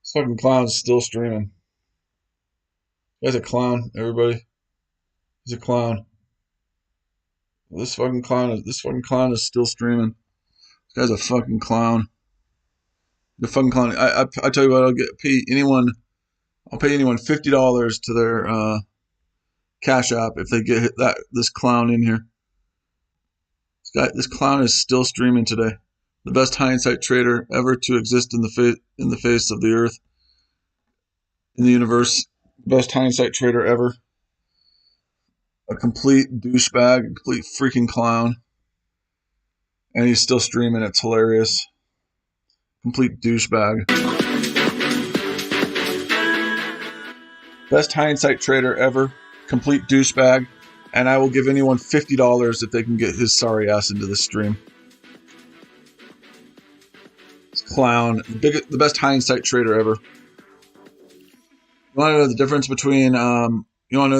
This fucking clown's still streaming. He's a clown, everybody. He's a clown. This fucking clown is still streaming. This guy's a fucking clown. The fucking clown. I tell you what, I'll pay anyone $50 to their Cash App if they get this clown in here. This clown is still streaming today. The best hindsight trader ever to exist in the face of the earth, in the universe. Best hindsight trader ever. A complete douchebag, a complete freaking clown. And he's still streaming. It's hilarious. Complete douchebag. Best hindsight trader ever. Complete douchebag. And I will give anyone $50 if they can get his sorry ass into this stream. This clown. The best hindsight trader ever. You want to know the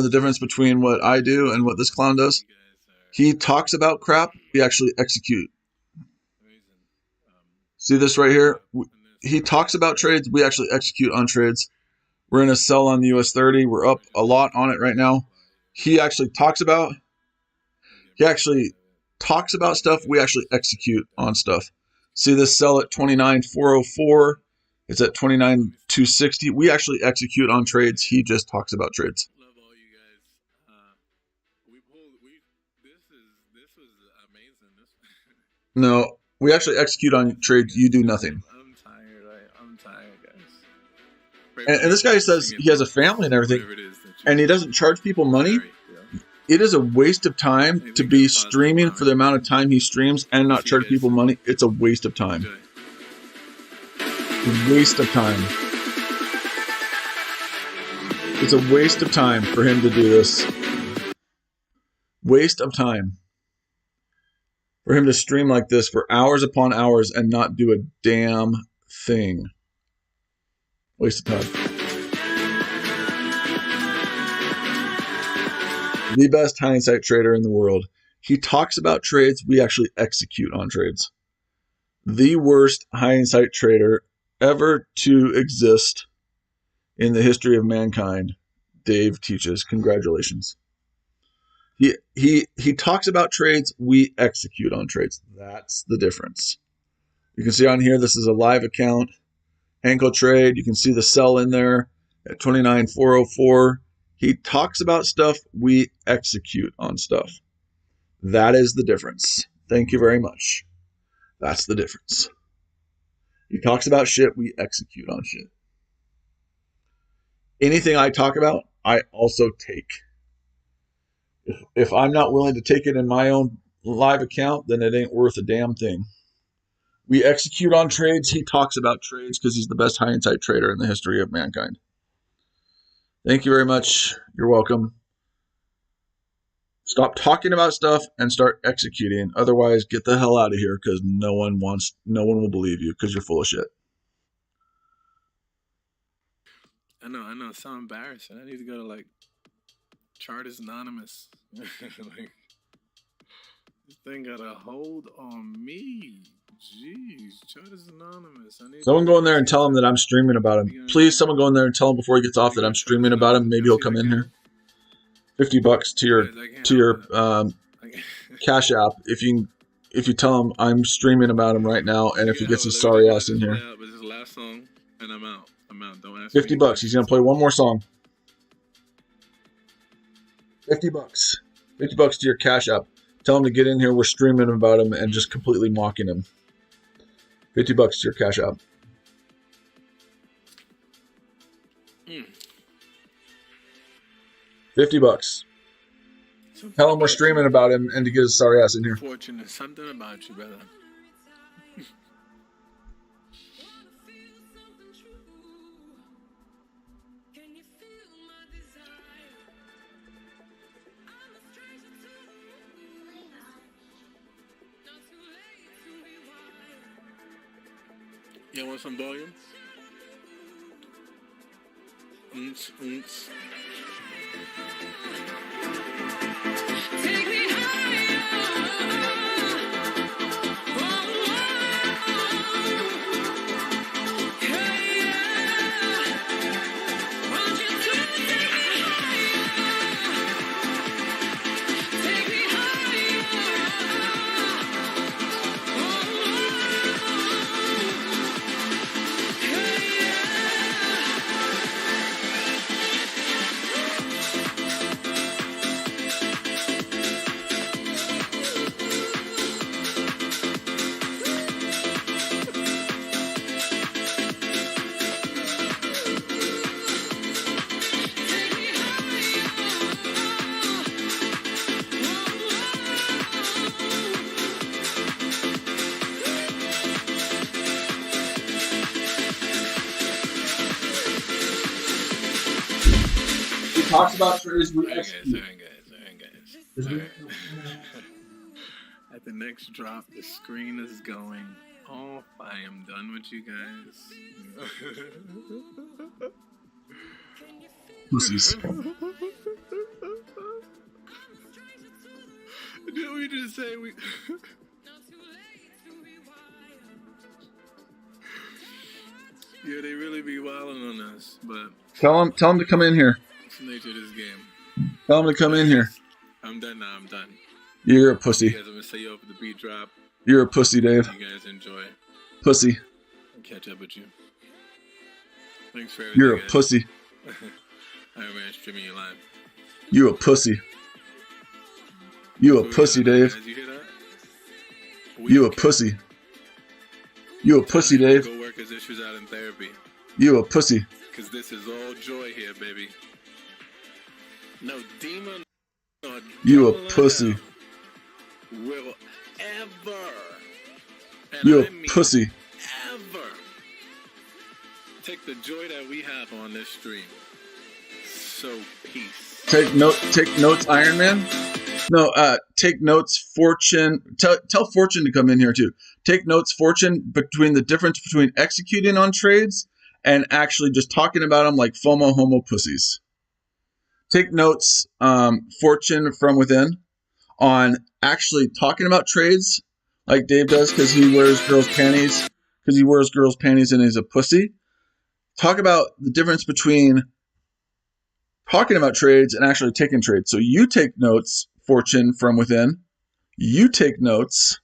difference between what I do and what this clown does? He talks about crap. We actually execute. See this right here? He talks about trades. We actually execute on trades. We're in a sell on the US 30. We're up a lot on it right now. He actually talks about stuff. We actually execute on stuff. See this sell at 29,404. It's at 29,260. We actually execute on trades. He just talks about trades. Love all you guys. This was amazing. No, we actually execute on trades. You do nothing. I'm tired, guys. And this guy says he has a family and everything, and he doesn't charge people money. It is a waste of time to be streaming for the amount of time he streams and not charge people money. It's a waste of time. Waste of time. It's a waste of time for him to do this. Waste of time. For him to stream like this for hours upon hours and not do a damn thing. Waste of time. The best hindsight trader in the world. He talks about trades. We actually execute on trades. The worst hindsight trader ever to exist in the history of mankind. Dave teaches. Congratulations. He talks about trades. We execute on trades. That's the difference. You can see on here, this is a live account. Henkel trade. You can see the sell in there at 29,404. He talks about stuff. We execute on stuff. That is the difference. Thank you very much. That's the difference. He talks about shit. We execute on shit. Anything I talk about, I also take. If I'm not willing to take it in my own live account, then it ain't worth a damn thing. We execute on trades. He talks about trades because he's the best hindsight trader in the history of mankind. Thank you very much. You're welcome. Stop talking about stuff and start executing. Otherwise, get the hell out of here because no one will believe you because you're full of shit. I know. It's so embarrassing. I need to go to Chart is Anonymous. This thing got a hold on me. Jeez, Chart is Anonymous. Someone go in there and tell him that I'm streaming about him. Please, someone go in there and tell him before he gets off that I'm streaming about him. Maybe he'll come in here. $50 to your Cash App if you tell him I'm streaming about him right now, and if he gets his sorry ass in here. But this is the last song, and I'm out. Don't ask $50. He's gonna play one more song. $50. $50 to your Cash App. Tell him to get in here. We're streaming about him and just completely mocking him. $50 to your Cash App. $50. Tell him we're streaming about him and to get his sorry ass in here. Fortunate. Something about you, brother. You want some volume? Take me higher. talks about trades, we Alright, execute. Alright. At the next drop, the screen is going off. I am done with you guys. Pussies. Did we just say we? Yeah, they really be wilding on us, but Tell him to come in here. it's the nature of this game. Tell him to come in here. I'm done now. I'm done. You're a You pussy. guys, I'm gonna set you up with the beat drop. You're a pussy, Dave. You guys enjoy. Pussy. I'll catch up with you. Thanks for everything. You're a guys. pussy. Alright, man, streaming you live. You a pussy. You a pussy, Dave. Guys, you hear that? You a pussy. You a pussy, Dave. Go work his issues out in therapy. You a pussy. Cause this is all joy here, baby. No demon or You a devil in pussy. hell will ever, and You I a mean pussy. ever, take the joy that we have on this stream. So peace. Take notes, Iron Man. No, take notes, Fortune. Tell Fortune to come in here too. Take notes, Fortune, between the difference between executing on trades and actually just talking about them like FOMO homo pussies. Take notes, Fortune from within, on actually talking about trades like Dave does because he wears girls' panties. Because he wears girls' panties and he's a pussy. Talk about the difference between talking about trades and actually taking trades. So you take notes, Fortune from within. You take notes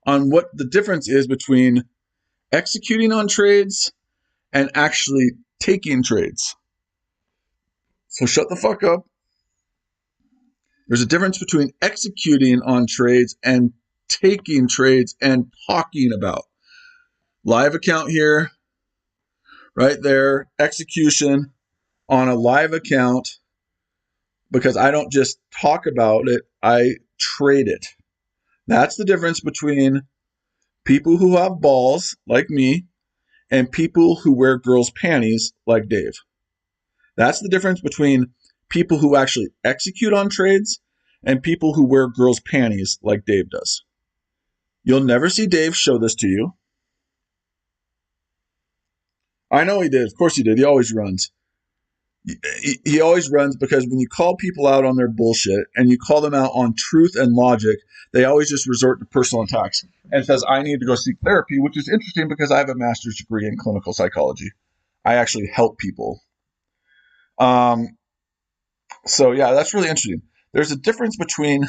on what the difference is between executing on trades and actually taking trades. So shut the fuck up. There's a difference between executing on trades and taking trades and talking about. Live account here, right there, execution on a live account, because I don't just talk about it, I trade it. That's the difference between people who have balls, like me, and people who wear girls' panties, like Dave. That's the difference between people who actually execute on trades and people who wear girls' panties, like Dave does. You'll never see Dave show this to you. I know he did. Of course he did. He always runs. He always runs because when you call people out on their bullshit and you call them out on truth and logic, they always just resort to personal attacks and says, I need to go seek therapy, which is interesting because I have a master's degree in clinical psychology. I actually help people. So yeah, that's really interesting. There's a difference between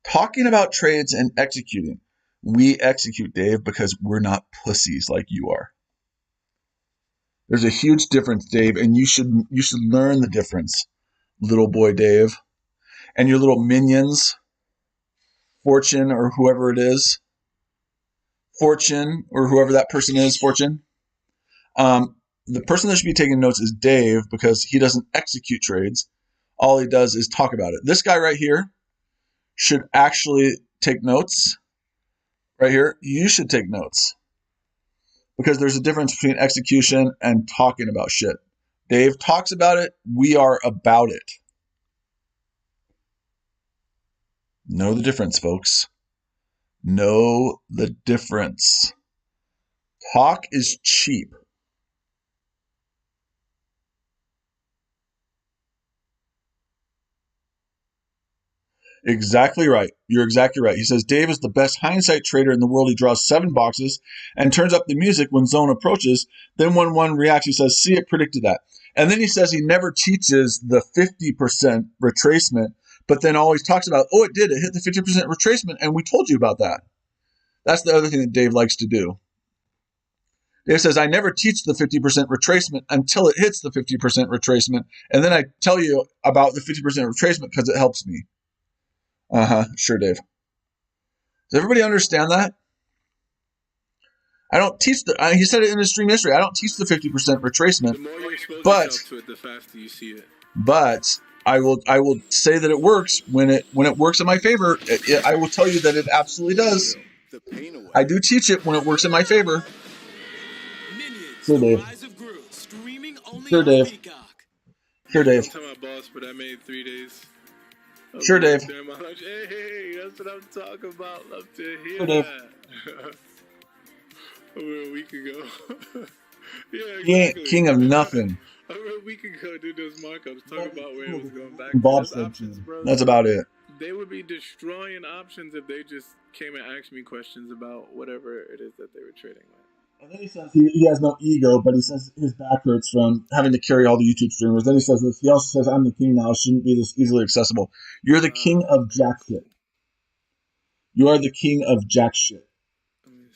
talking about trades and executing. We execute, Dave, because we're not pussies like you are. There's a huge difference, Dave, and you should learn the difference, little boy Dave, and your little minions, Fortune or whoever it is, Fortune or whoever that person is, Fortune. The person that should be taking notes is Dave because he doesn't execute trades. All he does is talk about it. This guy right here should actually take notes. Right here, you should take notes. Because there's a difference between execution and talking about shit. Dave talks about it. We are about it. Know the difference, folks. Know the difference. Talk is cheap. Exactly right. You're exactly right. He says Dave is the best hindsight trader in the world. He draws 7 boxes and turns up the music when zone approaches. Then when one reacts, he says, see, it predicted that. And then he says he never teaches the 50% retracement, but then always talks about, oh, it did. It hit the 50% retracement, and we told you about that. That's the other thing that Dave likes to do. Dave says, I never teach the 50% retracement until it hits the 50% retracement, and then I tell you about the 50% retracement because it helps me. Sure, Dave. Does everybody understand that? I don't teach he said it in his stream yesterday. I don't teach the 50% retracement. The more you expose but, yourself to it, the faster you see it. But I will say that it works when it works in my favor. I will tell you that it absolutely does. I do teach it when it works in my favor. Sure, Dave. Sure, Dave. Sure, Dave. but I made 3 days. Sure, Dave. During my lunch. Hey, that's what I'm talking about. Love to hear Sure, Dave. that. Over a week ago. Yeah, He ain't exactly. king of nothing. Over a week ago, did those markups talking about where it was going back. Bob Those said options, bro. that's about it. They would be destroying options if they just came and asked me questions about whatever it is that they were trading with. And then he says he has no ego, but he says his back hurts from having to carry all the YouTube streamers. Then he says this. He also says, I'm the king now. Shouldn't be this easily accessible. You're the king of jack shit. You are the king of jack shit,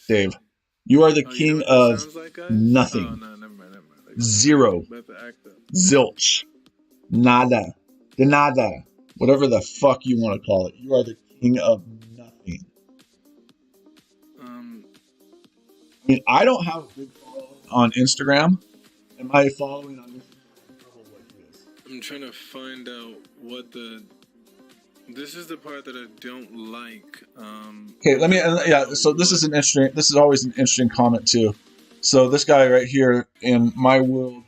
Dave. You are the king of nothing. Oh, no, never mind. Zero. Zilch. Nada. De nada. Whatever the fuck you want to call it. You are the king of nothing. I mean, I don't have a big following on Instagram. Am I following on Instagram? I'm trying to find out what the... This is the part that I don't like. Okay, let me... Yeah, so this is an interesting... This is always an interesting comment, too. So this guy right here in my world,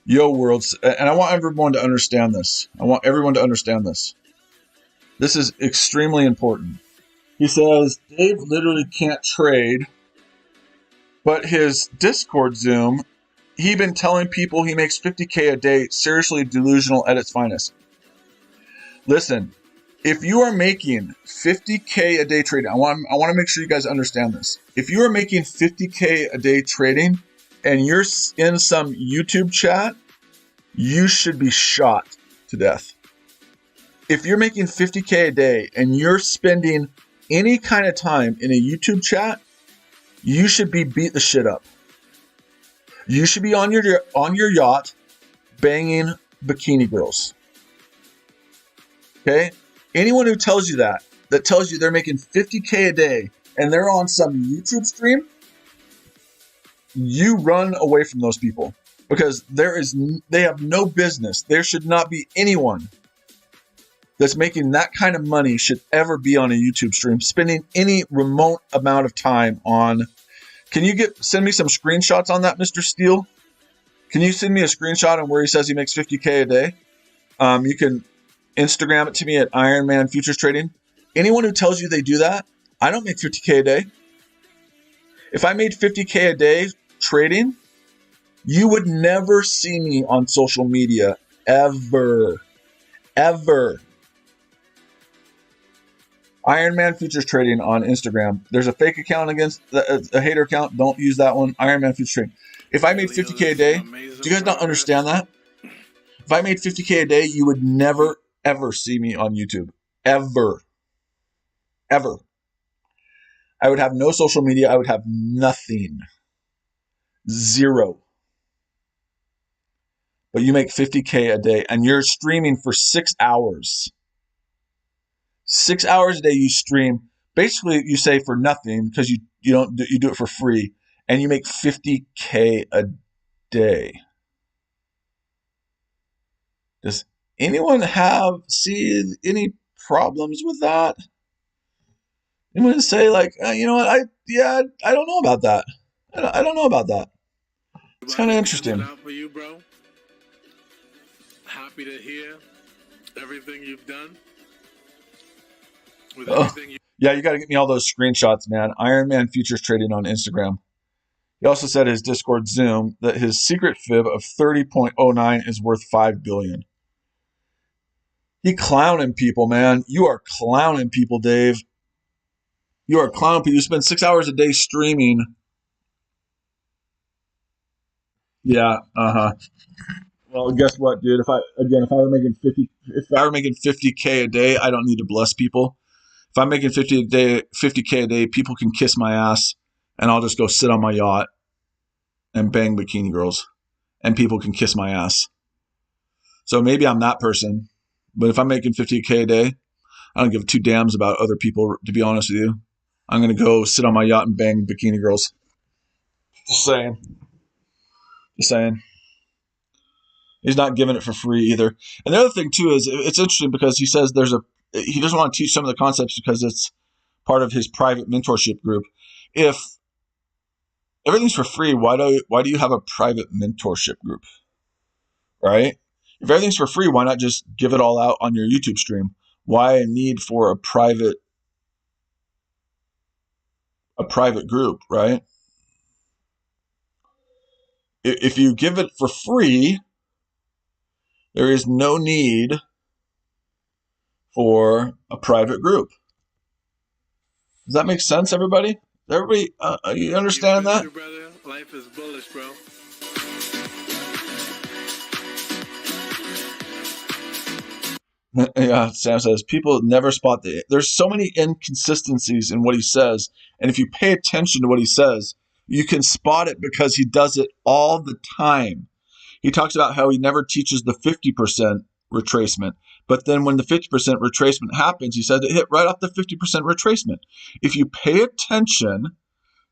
Yo Worlds, and I want everyone to understand this. I want everyone to understand this. This is extremely important. He says, Dave literally can't trade... But his Discord Zoom, he been telling people he makes $50K a day, seriously delusional at its finest. Listen, if you are making $50K a day trading, I want to make sure you guys understand this. If you are making $50K a day trading and you're in some YouTube chat, you should be shot to death. If you're making $50K a day and you're spending any kind of time in a YouTube chat, you should be beat the shit up. You should be on your yacht banging bikini girls. Okay? Anyone who tells you that tells you they're making $50K a day and they're on some YouTube stream, you run away from those people because they have no business. There should not be anyone that's making that kind of money should ever be on a YouTube stream, spending any remote amount of time on. Can you send me some screenshots on that, Mr. Steele? Can you send me a screenshot on where he says he makes $50K a day? You can Instagram it to me at Ironman Futures Trading. Anyone who tells you they do that, I don't make $50K a day. If I made $50K a day trading, you would never see me on social media ever. Ever. Ironman Futures Trading on Instagram. There's a fake account against a hater account. Don't use that one. Ironman Futures Trading. If I made $50K a day, do you guys not understand that? If I made $50K a day, you would never, ever see me on YouTube. Ever. Ever. I would have no social media. I would have nothing. Zero. But you make $50K a day and you're streaming for 6 hours. 6 hours a day you stream. Basically, you say for nothing because you do it for free, and you make $50K a day. Does anyone see any problems with that? Anyone say like, you know what? I don't know about that. I don't know about that. It's kind of interesting. For you, bro. Happy to hear everything you've done. Yeah, you got to get me all those screenshots, man. Ironman Futures Trading on Instagram. He also said his Discord Zoom that his secret fib of 30.09 is worth $5 billion. He clowning people, man. You are clowning people, Dave. You are clowning people. You spend 6 hours a day streaming. Yeah, Well, guess what, dude? If I were making 50K a day, I don't need to bless people. If I'm making 50K a day, people can kiss my ass, and I'll just go sit on my yacht and bang bikini girls, and people can kiss my ass. So maybe I'm that person, but if I'm making 50K a day, I don't give two damns about other people, to be honest with you. I'm going to go sit on my yacht and bang bikini girls. Just saying. He's not giving it for free either. And the other thing, too, is it's interesting because he says he doesn't want to teach some of the concepts because it's part of his private mentorship group. If everything's for free, why do you have a private mentorship group? Right? If everything's for free, why not just give it all out on your YouTube stream? Why a need for a private group, right? If you give it for free, there is no need for a private group. Does that make sense, everybody? Everybody, you understand that? Brother. Life is bullish, bro. Yeah, Sam says people never spot there's so many inconsistencies in what he says, and if you pay attention to what he says, you can spot it because he does it all the time. He talks about how he never teaches the 50% retracement, but then when the 50% retracement happens, he says it hit right off the 50% retracement. If you pay attention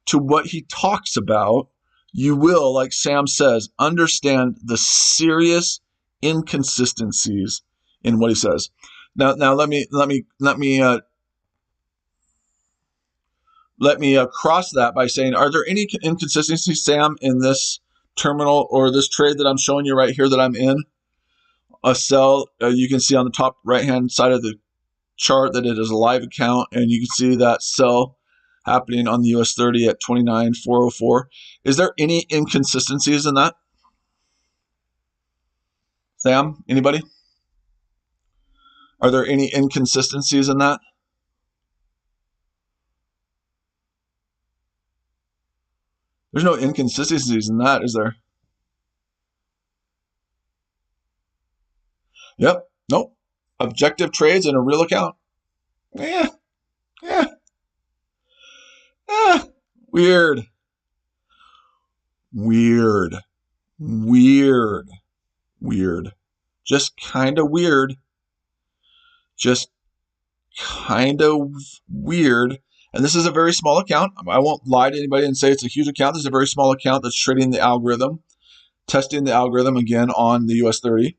to what he talks about, you will, like Sam says, understand the serious inconsistencies in what he says. Now, let me cross that by saying, are there any inconsistencies, Sam, in this terminal or this trade that I'm showing you right here that I'm in? A sell, you can see on the top right-hand side of the chart that it is a live account, and you can see that sell happening on the US 30 at 29,404. Is there any inconsistencies in that? Sam, anybody? Are there any inconsistencies in that? There's no inconsistencies in that, is there? Yep. Nope. Objective trades in a real account. Yeah. Yeah. Yeah. Weird. Weird. Weird. Weird. Just kind of weird. Just kind of weird. And this is a very small account. I won't lie to anybody and say it's a huge account. This is a very small account that's trading the algorithm, testing the algorithm again on the US 30.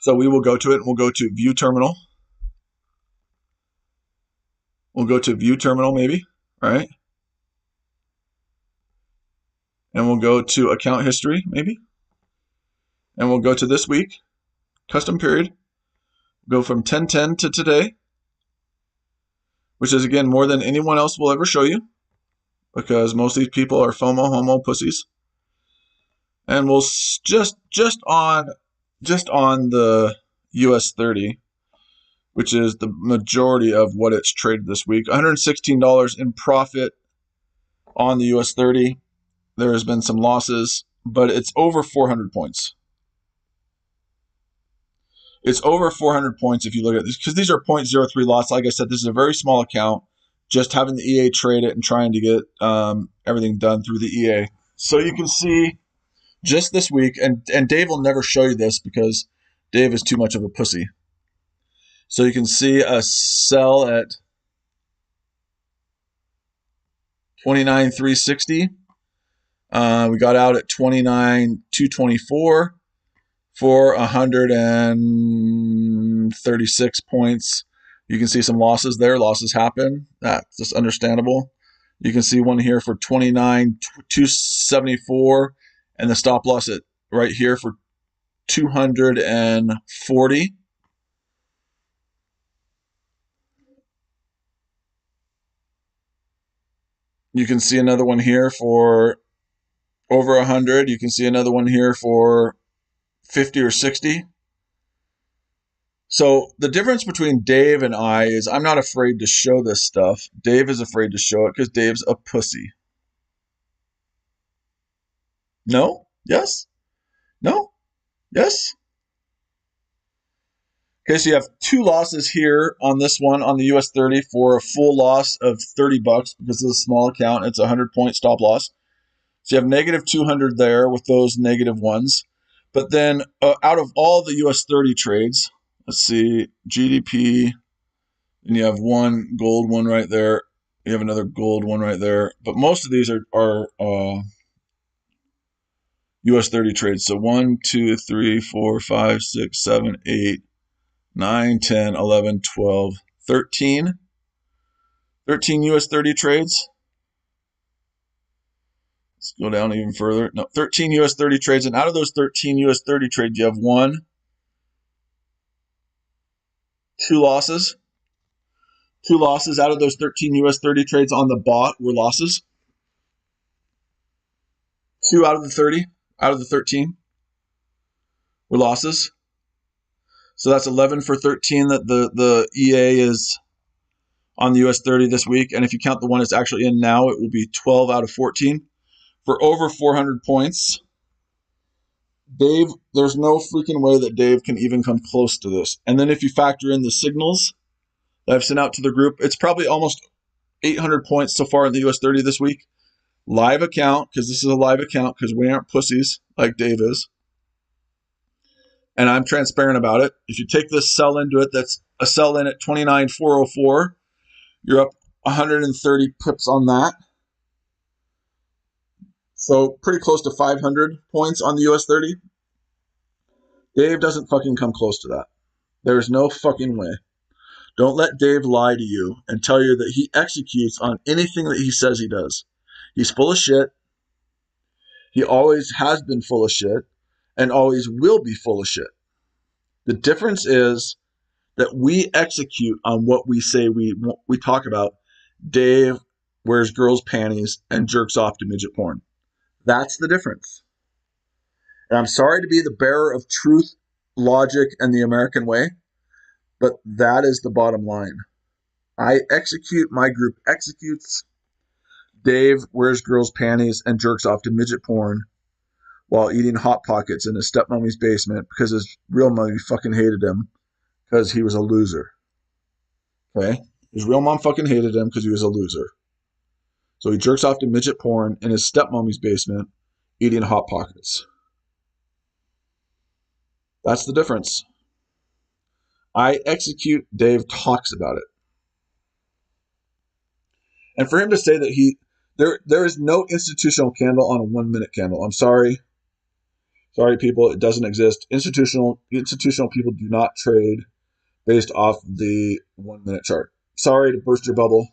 So we will go to it and we'll go to view terminal. We'll go to view terminal maybe, right? And we'll go to account history maybe. And we'll go to this week, custom period. Go from 10/10 to today, which is again more than anyone else will ever show you because most of these people are FOMO, homo, pussies. And we'll just on the US 30, which is the majority of what it's traded this week, $116 in profit on the US 30. There has been some losses, but it's over 400 points. It's over 400 points if you look at this, because these are 0.03 loss. Like I said, this is a very small account, just having the EA trade it and trying to get everything done through the EA. So you can see just this week, and Dave will never show you this because Dave is too much of a pussy. So you can see a sell at 29,360. We got out at 29,224 for 136 points. You can see some losses there. Losses happen. That's just understandable. You can see one here for 29,274 and the stop loss at right here for 240. You can see another one here for over 100. You can see another one here for 50 or 60. So the difference between Dave and I is I'm not afraid to show this stuff. Dave is afraid to show it because Dave's a pussy. No? Yes? No? Yes? Okay, so you have two losses here on this one on the US 30 for a full loss of $30 because of the small account. It's a 100-point stop loss. So you have negative 200 there with those negative ones. But then out of all the US 30 trades, let's see, GDP, and you have one gold one right there. You have another gold one right there. But most of these are US 30 trades. So 1, 2, 3, 4, 5, 6, 7, 8, 9, 10, 11, 12, 13. 13 US 30 trades. Let's go down even further. No, 13 US 30 trades. And out of those 13 US 30 trades, you have 2 losses. 2 losses out of those 13 US 30 trades on the bot were losses. 2 out of the 30, out of the 13 were losses. So that's 11 for 13 that the EA is on the US 30 this week. And if you count the one that's actually in now, it will be 12 out of 14 for over 400 points. Dave, there's no freaking way that Dave can even come close to this. And then if you factor in the signals that I've sent out to the group, it's probably almost 800 points so far in the US 30 this week. Live account, because this is a live account, because we aren't pussies like Dave is. And I'm transparent about it. If you take this sell into it, that's a sell in at 29,404. You're up 130 pips on that. So pretty close to 500 points on the US 30. Dave doesn't fucking come close to that. There's no fucking way. Don't let Dave lie to you and tell you that he executes on anything that he says he does. He's full of shit. He always has been full of shit and always will be full of shit. The difference is that we execute on what we say we talk about. Dave wears girls' panties and jerks off to midget porn. That's the difference. And I'm sorry to be the bearer of truth, logic, and the American way, but that is the bottom line. I execute, my group executes. Dave wears girls' panties and jerks off to midget porn while eating Hot Pockets in his stepmommy's basement because his real mommy fucking hated him because he was a loser. Okay? His real mom fucking hated him because he was a loser. So he jerks off to midget porn in his stepmommy's basement eating Hot Pockets. That's the difference. I execute, Dave talks about it. And for him to say that there is no institutional candle on a 1 minute candle. I'm sorry. Sorry, people, it doesn't exist. Institutional people do not trade based off the 1 minute chart. Sorry to burst your bubble.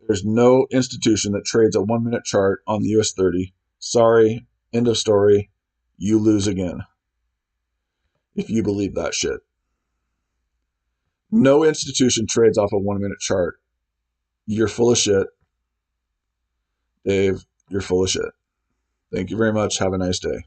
There's no institution that trades a 1 minute chart on the US 30. Sorry, end of story. You lose again. If you believe that shit. No institution trades off a 1 minute chart. You're full of shit. Dave, you're full of shit. Thank you very much. Have a nice day.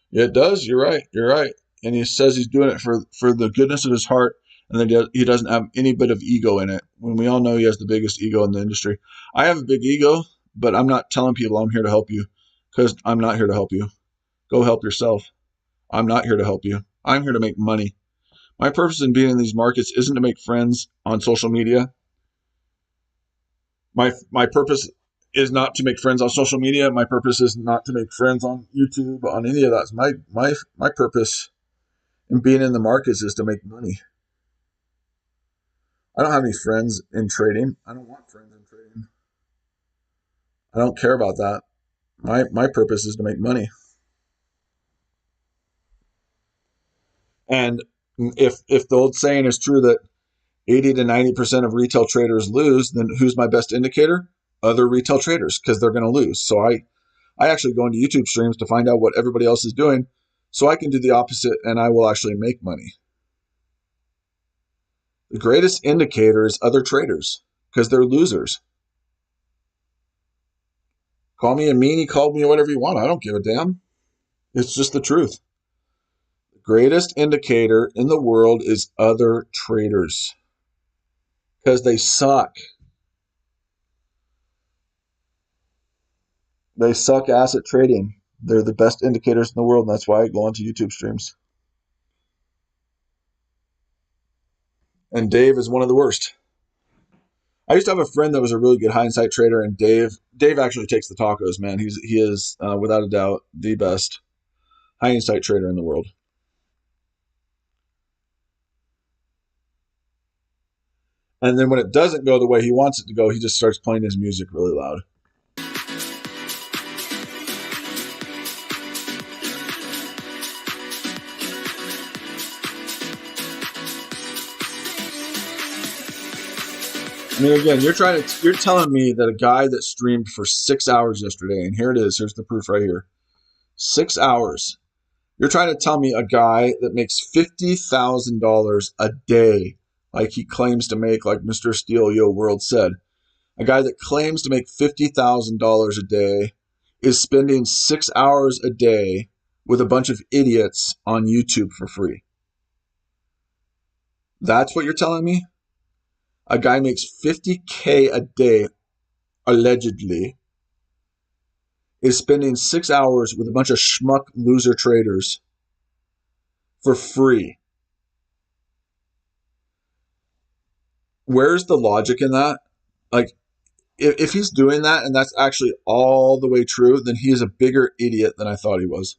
Yeah, it does. You're right. You're right. And he says he's doing it for the goodness of his heart, and that he doesn't have any bit of ego in it. When we all know he has the biggest ego in the industry. I have a big ego, but I'm not telling people I'm here to help you because I'm not here to help you. Go help yourself. I'm not here to help you. I'm here to make money. My purpose in being in these markets isn't to make friends on social media. My purpose is not to make friends on social media. My purpose is not to make friends on YouTube, on any of that. My purpose in being in the markets is to make money. I don't have any friends in trading. I don't want friends in trading. I don't care about that. My purpose is to make money. And if the old saying is true that 80 to 90% of retail traders lose, then who's my best indicator? Other retail traders, because they're going to lose. So I actually go into YouTube streams to find out what everybody else is doing so I can do the opposite and I will actually make money. The greatest indicator is other traders because they're losers. Call me a meanie, call me whatever you want. I don't give a damn. It's just the truth. The greatest indicator in the world is other traders because they suck. They suck ass at trading. They're the best indicators in the world, and that's why I go onto YouTube streams. And Dave is one of the worst. I used to have a friend that was a really good hindsight trader, and Dave actually takes the tacos, man. He is without a doubt the best hindsight trader in the world. And then when it doesn't go the way he wants it to go, he just starts playing his music really loud. I mean, again, you're telling me that a guy that streamed for 6 hours yesterday, and here it is, here's the proof right here. 6 hours. You're trying to tell me a guy that makes $50,000 a day, like he claims to make, like Mr. Steel Yo World said, a guy that claims to make $50,000 a day is spending 6 hours a day with a bunch of idiots on YouTube for free. That's what you're telling me? A guy makes $50K a day, allegedly, is spending 6 hours with a bunch of schmuck loser traders for free. Where's the logic in that? Like, if he's doing that and that's actually all the way true, then he is a bigger idiot than I thought he was.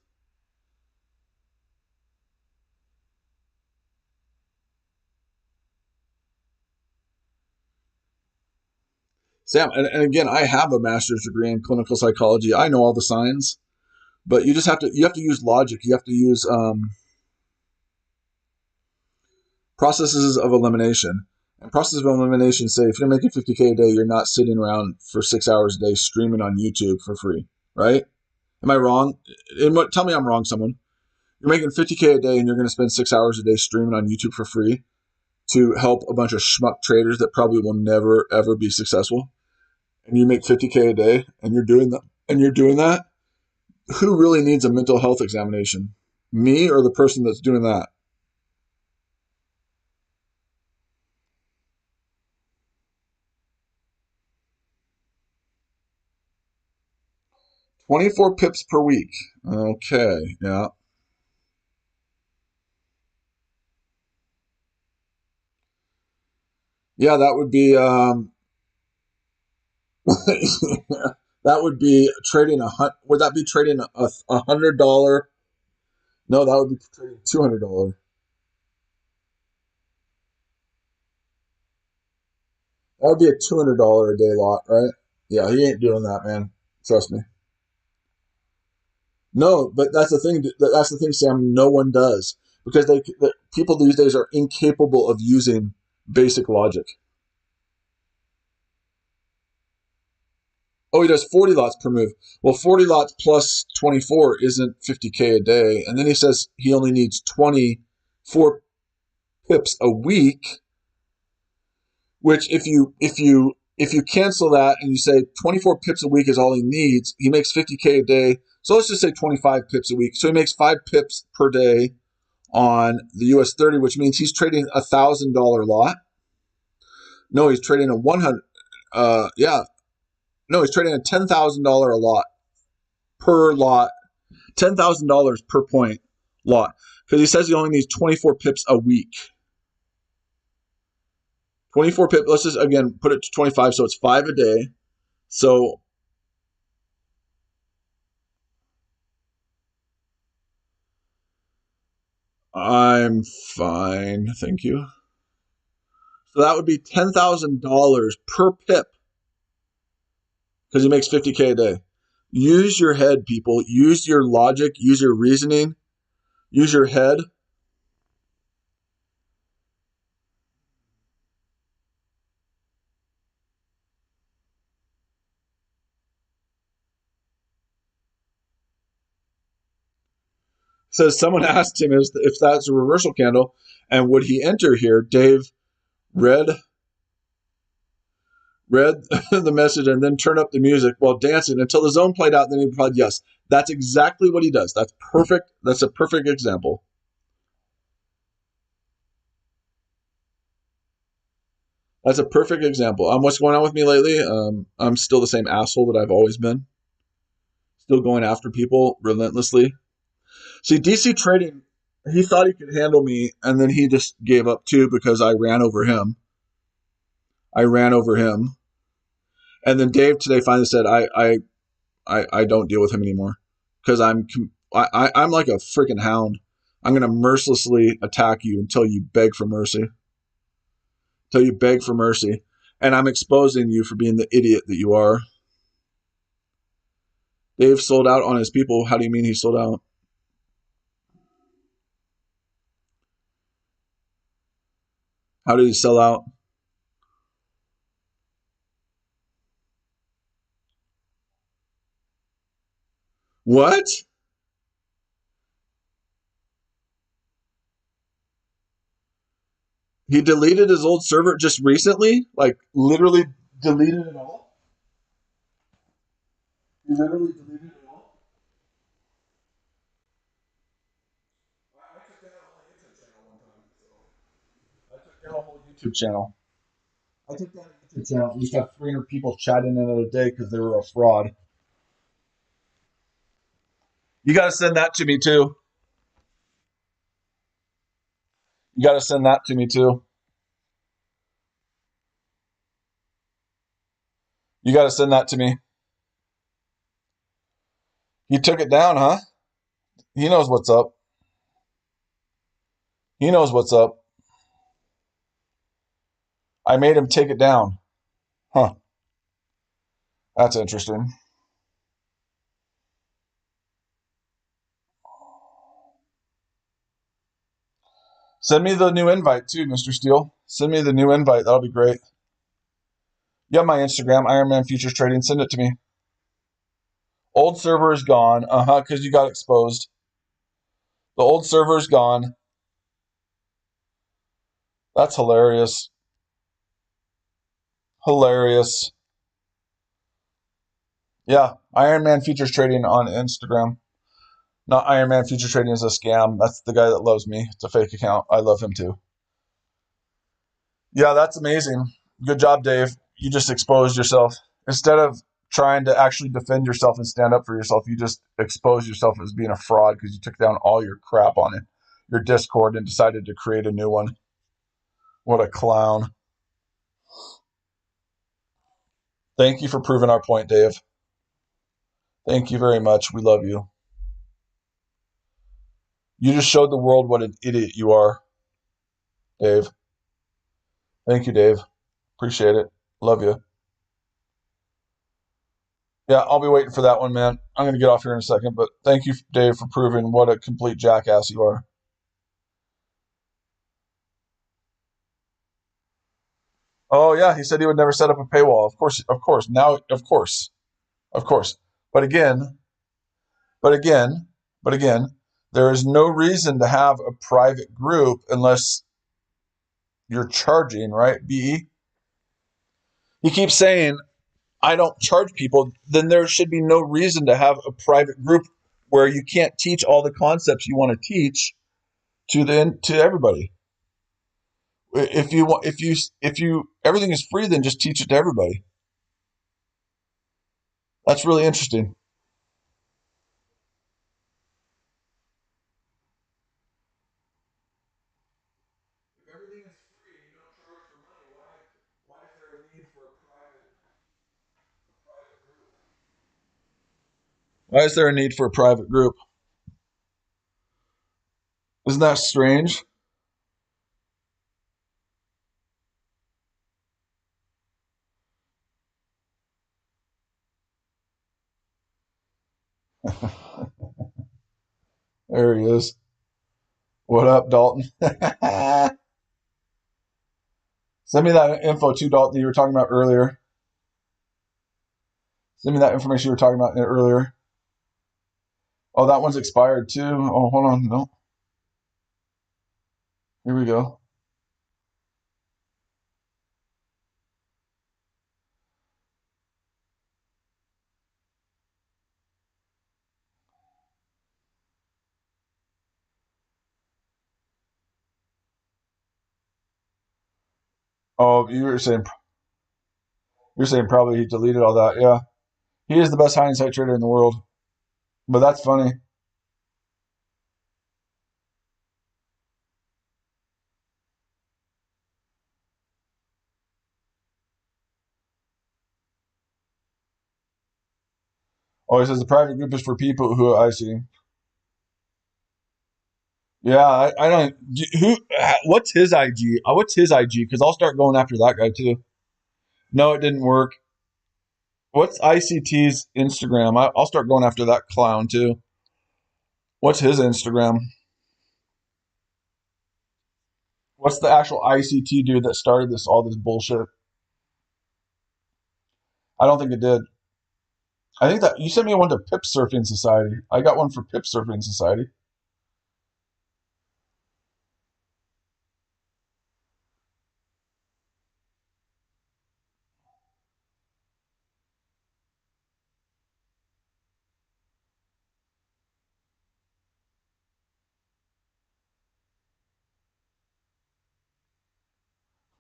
Sam, and again, I have a master's degree in clinical psychology. I know all the signs, but you have to use logic. You have to use processes of elimination. And processes of elimination say if you're making 50K a day, you're not sitting around for 6 hours a day streaming on YouTube for free, right? Am I wrong? Tell me I'm wrong, someone. You're making 50K a day and you're going to spend 6 hours a day streaming on YouTube for free to help a bunch of schmuck traders that probably will never, ever be successful. And you make 50K a day and you're doing that, who really needs a mental health examination? Me or the person that's doing that? $24 pips per week. Okay, yeah. Yeah, that would be that would be trading would that be trading a $100? No, that would be trading $200. That would be a $200 a day lot, right? Yeah, he ain't doing that, man. Trust me. No, but that's the thing. That's the thing, Sam. No one does because people these days are incapable of using basic logic. Oh, he does 40 lots per move. Well, 40 lots plus 24 isn't 50K a day, and then he says he only needs 24 pips a week. Which, if you cancel that and you say 24 pips a week is all he needs, he makes 50K a day. So let's just say 25 pips a week. So he makes 5 pips per day on the US 30, which means he's trading $1,000 lot. No, he's trading a 100. Yeah, no, he's trading a $10,000 a lot per lot, $10,000 per point lot because he says he only needs 24 pips a week. 24 pips. Let's just again put it to 25, so it's 5 a day. So I'm fine, thank you. So that would be $10,000 per pip because he makes 50K a day. Use your head, people. Use your logic. Use your reasoning. Use your head. Says someone asked him if that's a reversal candle and would he enter here. Dave read the message and then turned up the music while dancing until the zone played out. And then he replied, yes. That's exactly what he does. That's perfect. That's a perfect example. That's a perfect example. What's going on with me lately? I'm still the same asshole that I've always been. Still going after people relentlessly. See, DC Trading, he thought he could handle me, and then he just gave up too because I ran over him. And then Dave today finally said, I don't deal with him anymore because I'm like a freaking hound. I'm going to mercilessly attack you until you beg for mercy. Until you beg for mercy. And I'm exposing you for being the idiot that you are. Dave sold out on his people. How do you mean he sold out? How did he sell out? What? He deleted his old server just recently? Like, literally deleted it all? He literally deleted it all? I took down a whole YouTube channel one time. So I took down a whole YouTube channel. I took down a YouTube channel. We used to have 300 people chatting in it a day because they were a fraud. You got to send that to me too. You got to send that to me too. You got to send that to me. He took it down, huh? He knows what's up. He knows what's up. I made him take it down. Huh. That's interesting. Send me the new invite too, Mr. Steele. Send me the new invite. That'll be great. You have my Instagram, Ironman Futures Trading. Send it to me. Old server is gone. Because you got exposed. The old server is gone. That's hilarious. Hilarious. Yeah, Ironman Futures Trading on Instagram. Not Ironman Futures Trading is a scam. That's the guy that loves me. It's a fake account. I love him too. Yeah, that's amazing. Good job, Dave. You just exposed yourself. Instead of trying to actually defend yourself and stand up for yourself, you just exposed yourself as being a fraud because you took down all your crap on it, your Discord, and decided to create a new one. What a clown. Thank you for proving our point, Dave. Thank you very much. We love you. You just showed the world what an idiot you are, Dave. Thank you, Dave. Appreciate it. Love you. Yeah, I'll be waiting for that one, man. I'm going to get off here in a second, but thank you, Dave, for proving what a complete jackass you are. Oh, yeah, he said he would never set up a paywall. Of course, of course. Now, of course, of course. But again, but again, but again, there is no reason to have a private group unless you're charging, right, BE? He keeps saying, I don't charge people. Then there should be no reason to have a private group where you can't teach all the concepts you want to teach to everybody. If you everything is free, then just teach it to everybody. That's really interesting. If everything is free and you don't charge for money, why is there a need for a private group? Why is there a need for a private group? Isn't that strange? There he is. What up, Dalton? Send me that info too, Dalton, that you were talking about earlier. Send me that information you were talking about earlier. Oh, that one's expired too. Oh, hold on. No. Here we go. Oh, you're saying probably he deleted all that. Yeah. He is the best hindsight trader in the world. But that's funny. Oh, he says the private group is for people who I see. Yeah, I don't. Who? What's his IG? What's his IG? Because I'll start going after that guy too. No, it didn't work. What's ICT's Instagram? I'll start going after that clown too. What's his Instagram? What's the actual ICT dude that started all this bullshit? I don't think it did. I think that you sent me one to Pip Surfing Society. I got one for Pip Surfing Society.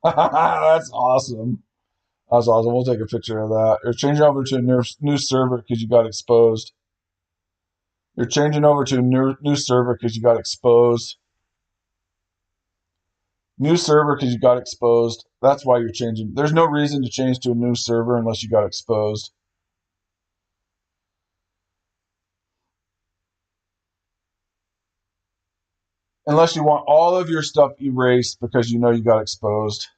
That's awesome. That's awesome. We'll take a picture of that. You're changing over to a new server because you got exposed. You're changing over to a new server because you got exposed. New server because you got exposed. That's why you're changing. There's no reason to change to a new server unless you got exposed. Unless you want all of your stuff erased because you know you got exposed.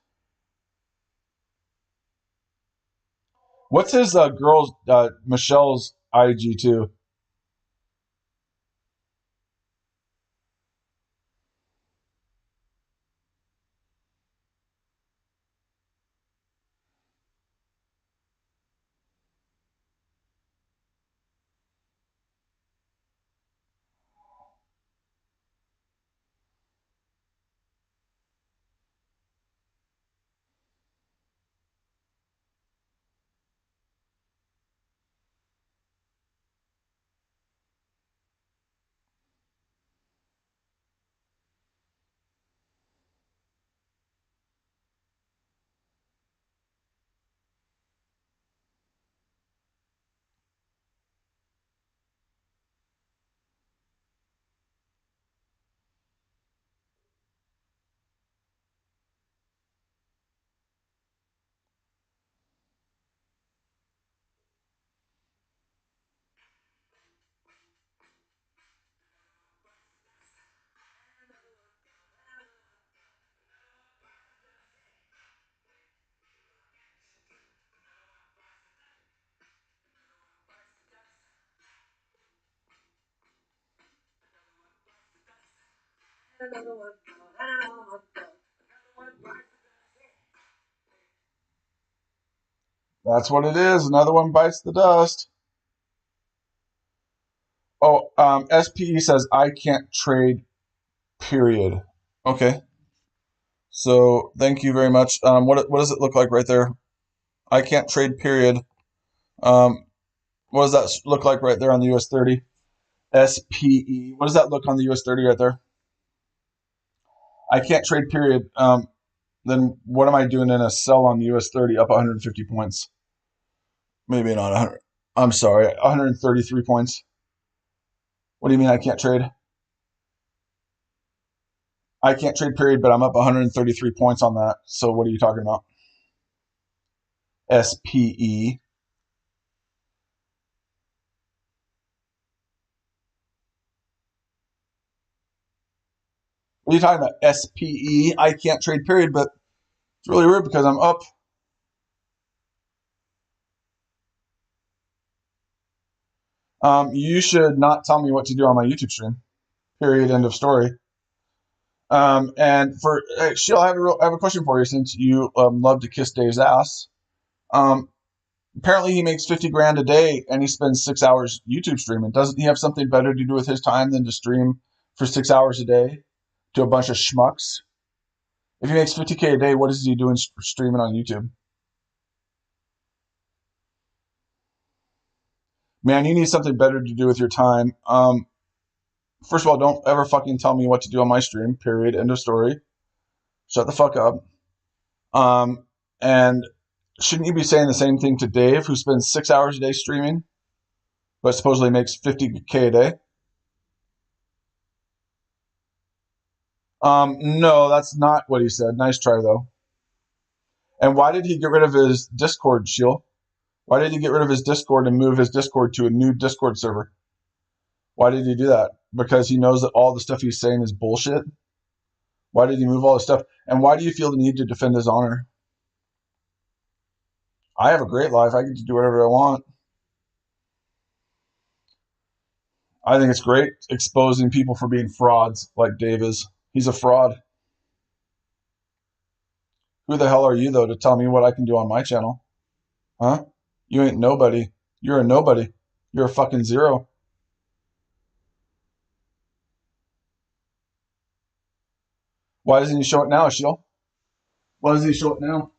What's his girl's Michelle's IG too? That's what it is. Another one bites the dust. Oh, SPE says I can't trade. Period. Okay. So thank you very much. What does it look like right there? I can't trade. Period. Um, what does that look like right there on the US 30? SPE. What does that look on the US 30 right there? I can't trade. Period. Then what am I doing in a sell on the US 30 up 150 points? Maybe not 100. I'm sorry, 133 points. What do you mean I can't trade? I can't trade. Period. But I'm up 133 points on that. So what are you talking about? SPE. What are you talking about? SPE. I can't trade. Period. But it's really weird because I'm up. You should not tell me what to do on my YouTube stream. Period. End of story. And for Sheila, I have a question for you since you love to kiss Dave's ass. Um, Apparently, he makes 50 grand a day and he spends 6 hours YouTube streaming. Doesn't he have something better to do with his time than to stream for 6 hours a day to a bunch of schmucks? If he makes 50K a day, what is he doing streaming on YouTube? Man, you need something better to do with your time. First of all, don't ever fucking tell me what to do on my stream. Period. End of story. Shut the fuck up. And shouldn't you be saying the same thing to Dave, who spends 6 hours a day streaming, but supposedly makes 50K a day? No, that's not what he said. Nice try though. And why did he get rid of his Discord, Shield? Why did he get rid of his Discord and move his Discord to a new Discord server? Why did he do that? Because he knows that all the stuff he's saying is bullshit? Why did he move all this stuff? And why do you feel the need to defend his honor? I have a great life. I get to do whatever I want. I think it's great exposing people for being frauds like Dave is. He's a fraud. Who the hell are you, though, to tell me what I can do on my channel? Huh? You ain't nobody. You're a nobody. You're a fucking zero. Why doesn't he show it now, Shield? Why doesn't he show it now?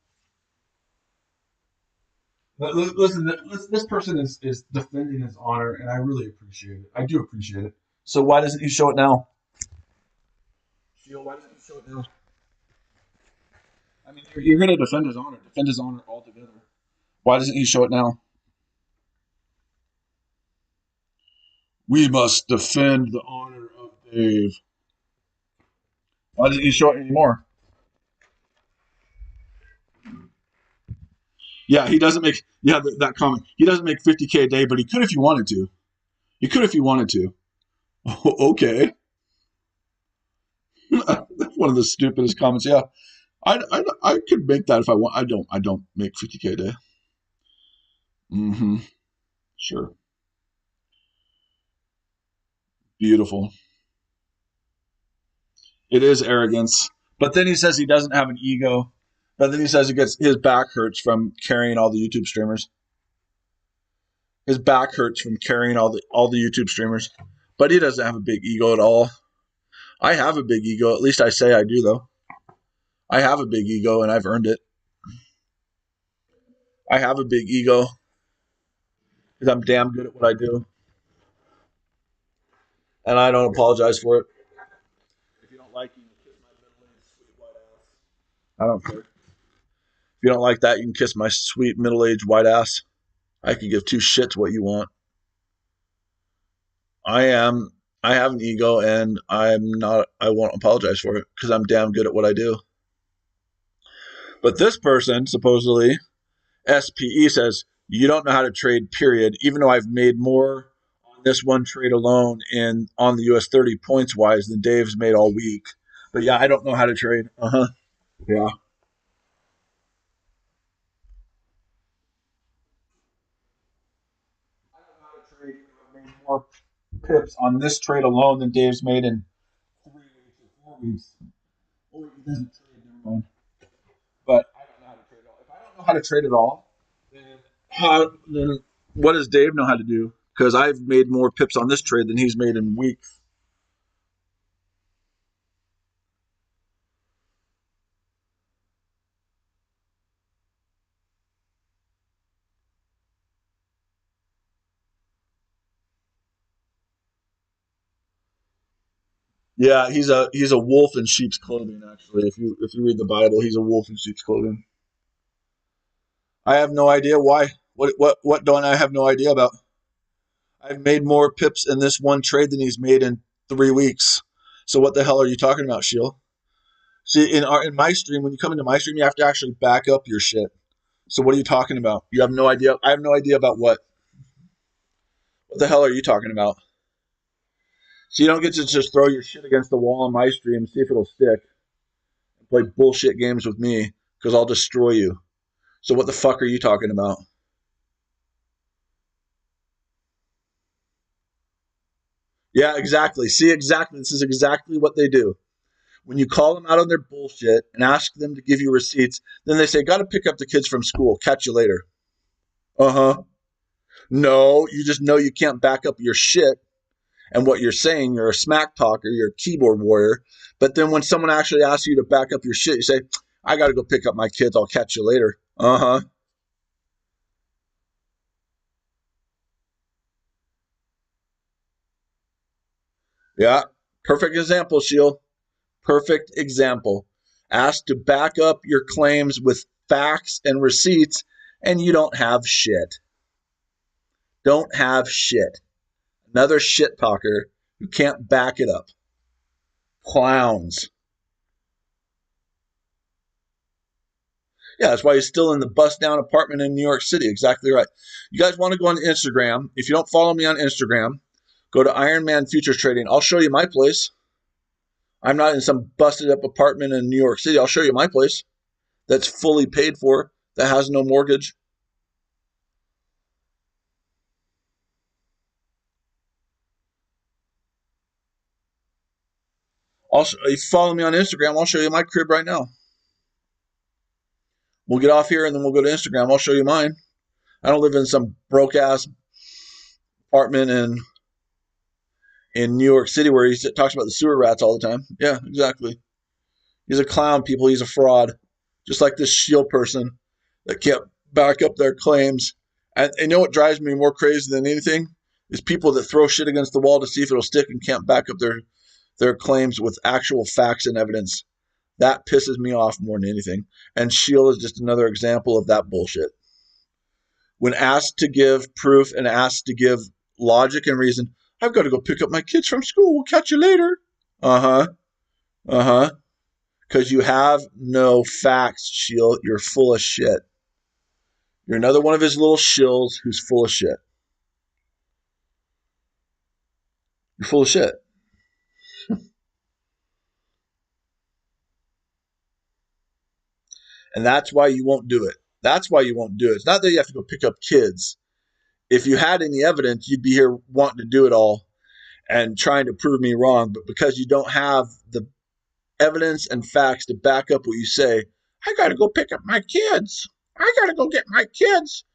Listen, this person is defending his honor, and I really appreciate it. I do appreciate it. So why doesn't he show it now? Shield, why doesn't he show it now? I mean, you're going to defend his honor. Defend his honor altogether. Why doesn't he show it now? We must defend the honor of Dave. Why doesn't he show it anymore? Yeah, he doesn't make. Yeah, that comment. He doesn't make 50K a day, but he could if he wanted to. He could if he wanted to. Okay. One of the stupidest comments. Yeah, I could make that if I want. I don't make 50K a day. Mm-hmm. Sure. Beautiful. It is arrogance. But then he says he doesn't have an ego. But then he says his back hurts from carrying all the YouTube streamers. His back hurts from carrying all the YouTube streamers. But he doesn't have a big ego at all. I have a big ego. At least I say I do, though. I have a big ego, and I've earned it. I have a big ego because I'm damn good at what I do. And I don't apologize for it. If you don't like it, you can kiss my middle-aged sweet white ass. I don't care. If you don't like that, you can kiss my sweet middle-aged white ass. I could give two shits what you want. I have an ego, and I won't apologize for it because I'm damn good at what I do. But this person, supposedly, SPE says, you don't know how to trade, period, even though I've made more on this one trade alone on the US 30 points wise than Dave's made all week. But yeah, I don't know how to trade. Uh-huh. Yeah. I don't know how to trade. I've made more pips on this trade alone than Dave's made in 3 weeks or 4 weeks. Oh, he doesn't trade, never mind. But I don't know how to trade at all. If I don't know how to trade at all, then what does Dave know how to do? Because I've made more pips on this trade than he's made in weeks. Yeah, he's a wolf in sheep's clothing. Actually, if you read the Bible, he's a wolf in sheep's clothing. I have no idea why. What don't I have no idea about? I've made more pips in this one trade than he's made in 3 weeks. So what the hell are you talking about, Sheil? See, in my stream, when you come into my stream, you have to actually back up your shit. So what are you talking about? You have no idea. I have no idea about what. What the hell are you talking about? So you don't get to just throw your shit against the wall on my stream and see if it'll stick and play bullshit games with me because I'll destroy you. So what the fuck are you talking about? Yeah, exactly. See, exactly. This is exactly what they do. When you call them out on their bullshit and ask them to give you receipts, then they say, got to pick up the kids from school. Catch you later. Uh-huh. No, you just know you can't back up your shit and what you're saying. You're a smack talker. You're a keyboard warrior. But then when someone actually asks you to back up your shit, you say, I got to go pick up my kids. I'll catch you later. Uh-huh. Yeah. Perfect example, Shield. Perfect example. Ask to back up your claims with facts and receipts, and you don't have shit. Don't have shit. Another shit talker who can't back it up. Clowns. Yeah, that's why he's still in the bust down apartment in New York City. Exactly right. You guys want to go on Instagram. If you don't follow me on Instagram, go to Iron Man Futures Trading. I'll show you my place. I'm not in some busted up apartment in New York City. I'll show you my place that's fully paid for, that has no mortgage. Also, if you follow me on Instagram, I'll show you my crib right now. We'll get off here and then we'll go to Instagram. I'll show you mine. I don't live in some broke ass apartment in New York City where he talks about the sewer rats all the time. Yeah, exactly. He's a clown, people. He's a fraud, just like this Shield person that can't back up their claims. And you know what drives me more crazy than anything is people that throw shit against the wall to see if it'll stick and can't back up their claims with actual facts and evidence. That pisses me off more than anything. And Shield is just another example of that bullshit. When asked to give proof and asked to give logic and reason, I've got to go pick up my kids from school. We'll catch you later. Uh-huh. Uh-huh. Because you have no facts, Shield. You're full of shit. You're another one of his little shills who's full of shit. You're full of shit. And that's why you won't do it. That's why you won't do it. It's not that you have to go pick up kids. If you had any evidence, you'd be here wanting to do it all and trying to prove me wrong. But because you don't have the evidence and facts to back up what you say, I got to go pick up my kids. I got to go get my kids.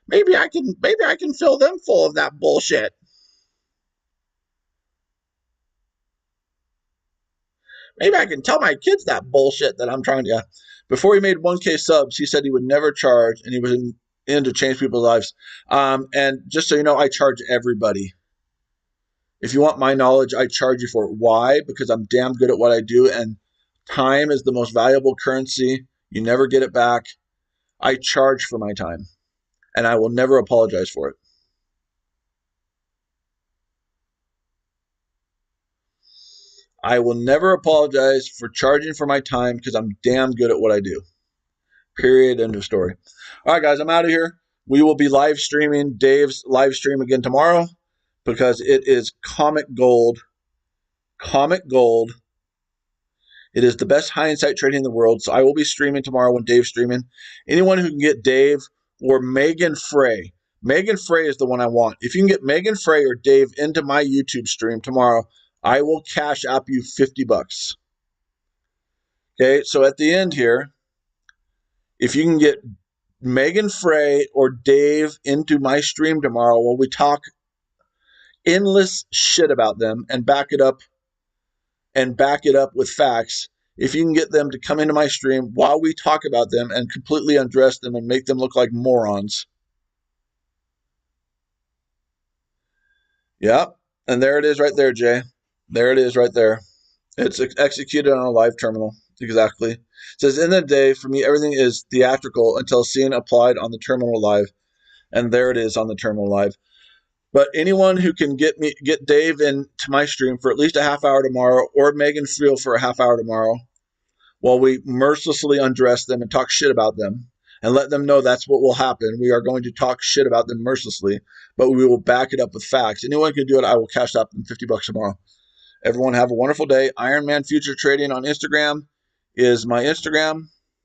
Maybe I can fill them full of that bullshit. Maybe I can tell my kids that bullshit that I'm trying to. Before he made 1K subs, he said he would never charge, and he was in to change people's lives. And just so you know, I charge everybody. If you want my knowledge, I charge you for it. Why? Because I'm damn good at what I do, and time is the most valuable currency. You never get it back. I charge for my time, and I will never apologize for it. I will never apologize for charging for my time because I'm damn good at what I do. Period. End of story. All right, guys, I'm out of here. We will be live streaming Dave's live stream again tomorrow because it is comic gold. Comic gold. It is the best hindsight trading in the world. So I will be streaming tomorrow when Dave's streaming. Anyone who can get Dave or Megan Frey. Megan Frey is the one I want. If you can get Megan Frey or Dave into my YouTube stream tomorrow, I will cash app you $50. Okay, so at the end here, if you can get Megan Frey or Dave into my stream tomorrow while we talk endless shit about them and back it up with facts, if you can get them to come into my stream while we talk about them and completely undress them and make them look like morons. Yep. And there it is right there, Jay. There it is right there. It's executed on a live terminal. Exactly. It says, in the day, for me, everything is theatrical until seen applied on the terminal live. And there it is on the terminal live. But anyone who can get Dave into my stream for at least a half hour tomorrow, or Megan Friel for a half hour tomorrow, while we mercilessly undress them and talk shit about them, and let them know that's what will happen. We are going to talk shit about them mercilessly, but we will back it up with facts. Anyone can do it. I will cash up them $50 tomorrow. Everyone have a wonderful day. Iron Man Future Trading on Instagram is my Instagram.